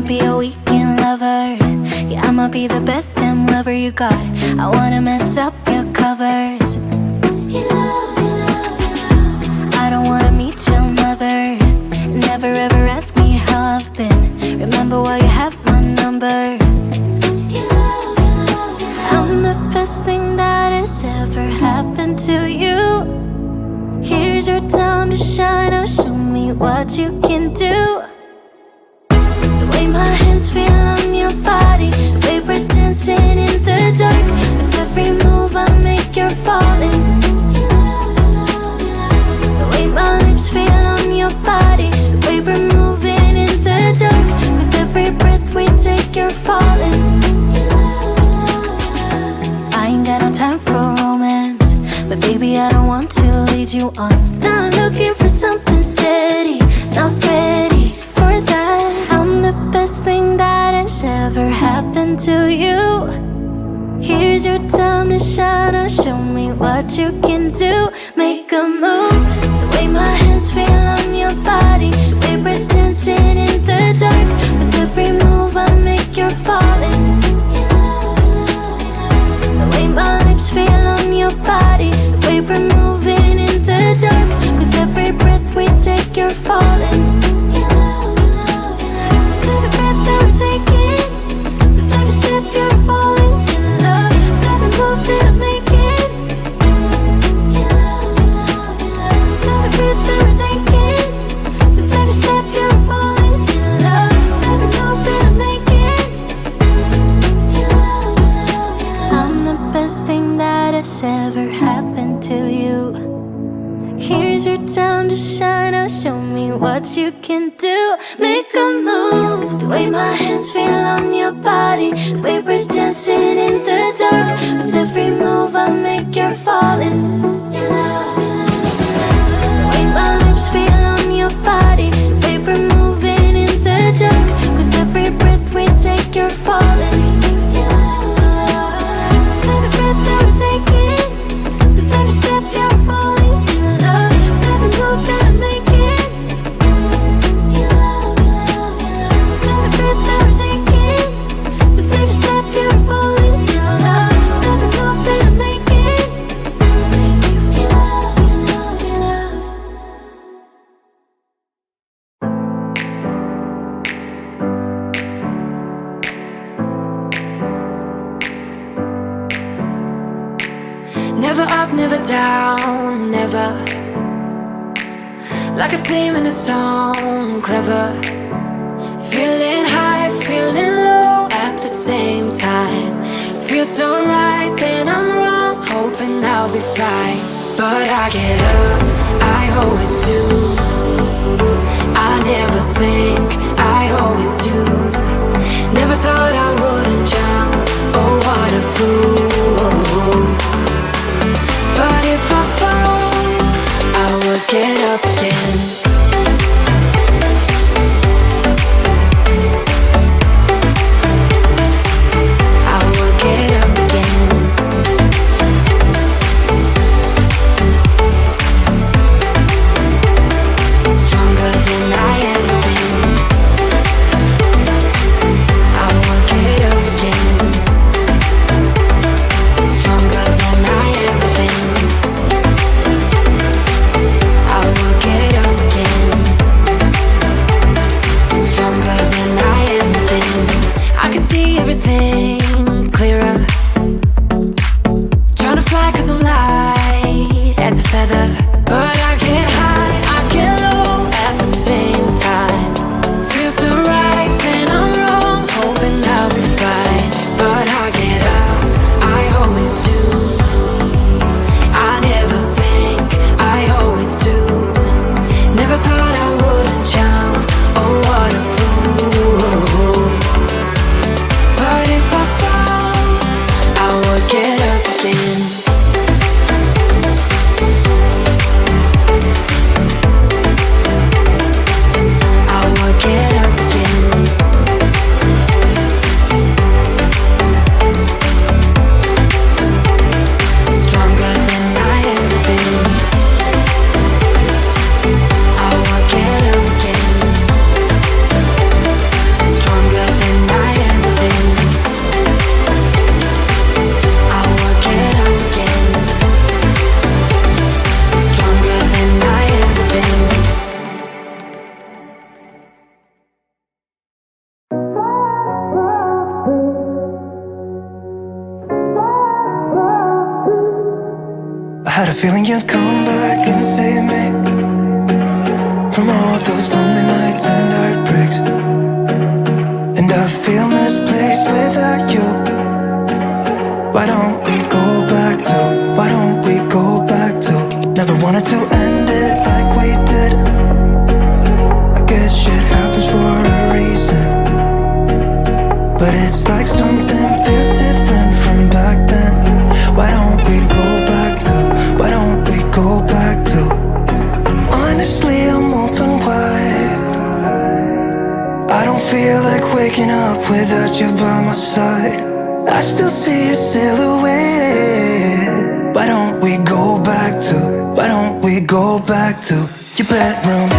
be a weekend lover. Yeah, I'ma be the best damn lover you got. I wanna mess up your covers. I don't wanna meet your mother. Never ever ask me how I've been. Remember why you have my number. I'm the best thing that has ever happened to you. Here's your time to shine. Now show me what you can do. The way my hands feel on your body, the way we're dancing in the dark. With every move I make, you're falling. The way my lips feel on your body, the way we're moving in the dark. With every breath we take, you're falling. I ain't got no time for romance, but baby I don't want to lead you on. Not looking for something steady, not ready for that. I'm the best thing that has ever happened to you. Here's your time to shine. Now show me what you can do. Make a move. The way my hands feel on your body, the way we're dancing in the dark. With every move I make, you're falling. The way my lips feel on your body, the way we're moving in the dark. With every breath we take, you're falling. Every breath that we're taking, with every step you're falling in love. With every move that I'm making, every breath that we're taking, with every step you're falling in love. With every move that I'm making, I'm the best thing that has ever happened to you. Here's your time to shine. Now show me what you can do. Make a move. The way my hands feel on your body, the way we're dancing in the dark. With every move I make, you're falling. The way my lips feel on your body, the way we're moving in the dark. With every breath we take, you're falling. Every breath that we're taking, with every step you're falling in love. With every move that I'm making, every breath that we're taking, with every step you're falling in love. With every move that I'm making, Never up, never down, never. Like a theme in a song, clever. Feeling high, feeling low at the same time. Feels so right, then I'm wrong, hoping I'll be fine. But I get up, I always do. I never think, I always do. Never thought I wouldn't jump, oh what a fool. But if I fall, I will get up again. I will get up again. feeling you'd come back and save me from all those lonely nights and heartbreaks. And I feel misplaced without you. Why don't we go back to, why don't we go back to? Never wanted to end it like we did. I guess shit happens for a reason, but it's like something feels different from back then. Why don't we go back to, why don't we go back to? Honestly, I'm open wide. I don't feel like waking up without you by my side. I still see your silhouette. Why don't we go back to, why don't we go back to your bedroom?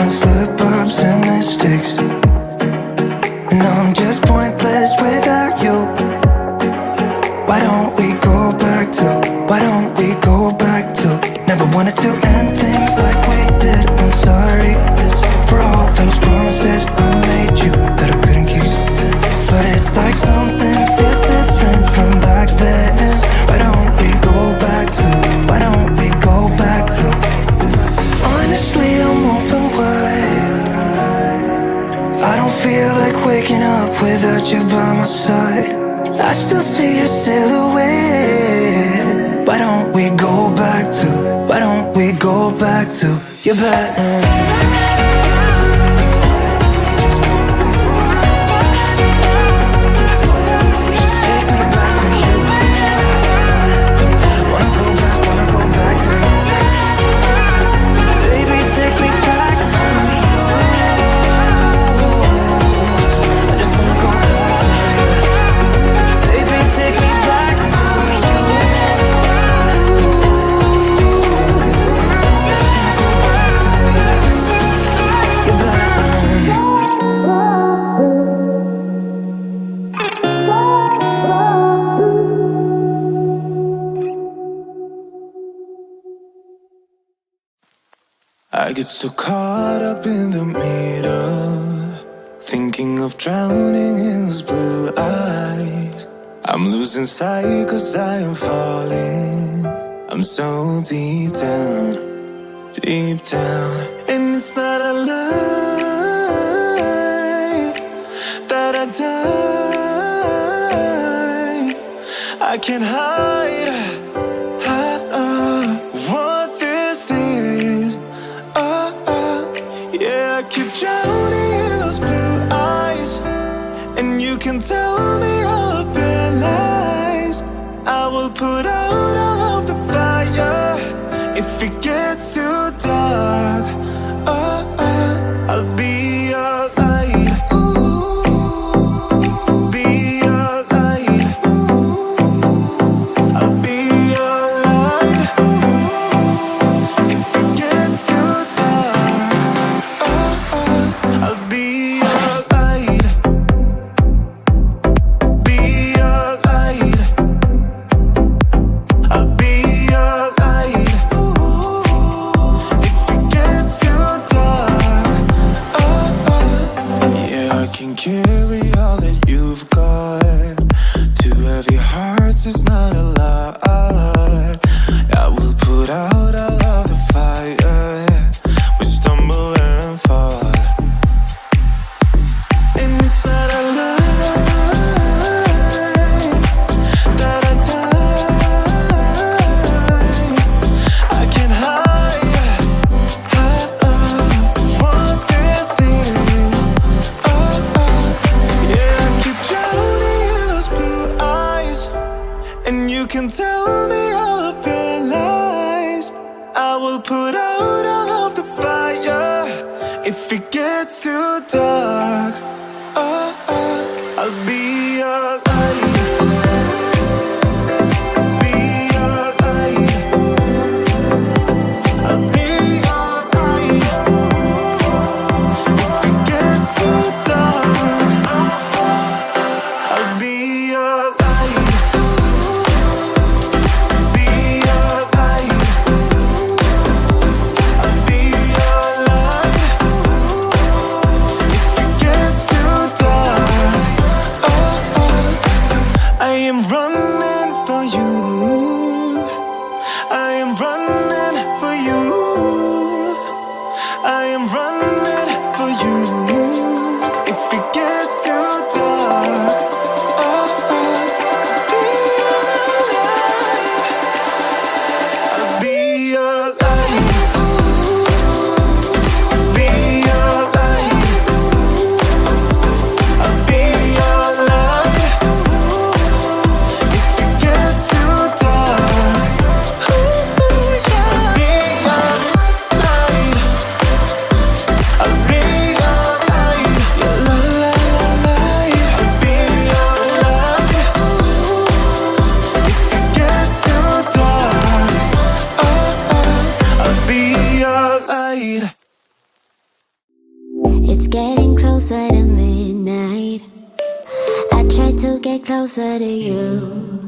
Slip-ups and mistakes, and I'm just pointless without you. Why don't we go back to, why don't we go back to? Never wanted to end things like we did. I'm sorry for all those promises I made you that I couldn't keep, but it's like something feels different from back then. Why don't we go back to, why don't we go back to? Honestly, I'm open wide. I don't feel like waking up without you by my side. I still see your silhouette. Why don't we go back to, why don't we go back to your bedroom? I get so caught up in the middle, thinking of drowning in those blue eyes. I'm losing sight 'cause I am falling. I'm so deep down, and it's not a lie that I die. I can't hide what this is. Yeah, I keep drowning in those blue eyes, and you can tell me all of your lies. I will put out all of the fire if it gets too dark. I'll be your light. Be your light. I'll be your light. If it gets too dark, I'll be your light. Be your light. I'll be your light. If it gets too dark, yeah, I can carry all that you've got. Two heavy hearts is not a lie. I will put out all of the fire. We stumble and fall, and it's not a lie that I die. I can't hide what this is. Yeah, I keep drowning in those blue eyes, and you can tell me all of your lies. I will put out all of the fire if it gets too dark. I'll be your light. Be your light. I'll be your light. If it gets too dark, I'll be your light. It's getting closer to midnight. I try to get closer to you.